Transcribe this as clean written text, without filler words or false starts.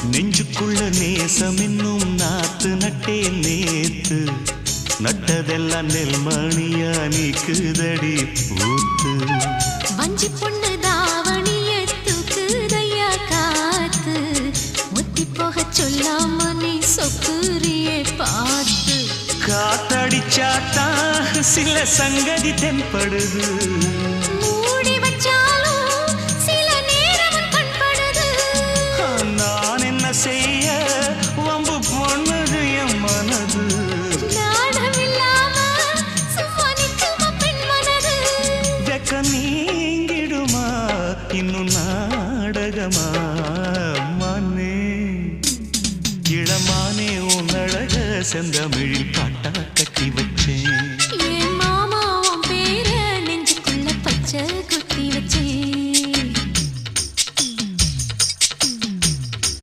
நெஞ்சுக்குள்ள நேசம் இன்னும் நாத்து நட்டே நேத்து நட்டதெல்லாம் நெல்மணியா நீக்குதடி பூத்து வஞ்சி பொண்ணு தாவணிய தூக்குதையா காத்து முத்தி போக சொல்லாம நீ சொக்குரியே பார்த்து காத்தடிச்சாத்தான் சில சங்கதி தென்படுது மூடி வச்சாலும் சில நேரம் கண்படுது நான் என்ன செய்ய வம்பு பொண்ணுது என் மனது நாடமில்லாம சும்மா நிற்குமா பெண் மனது வெக்க நீங்கிடுமா இன்னும் நாடகமா மானே இளமானே உன் அழக செந்தமிழில் பாட்டா கட்டி வச்சேன்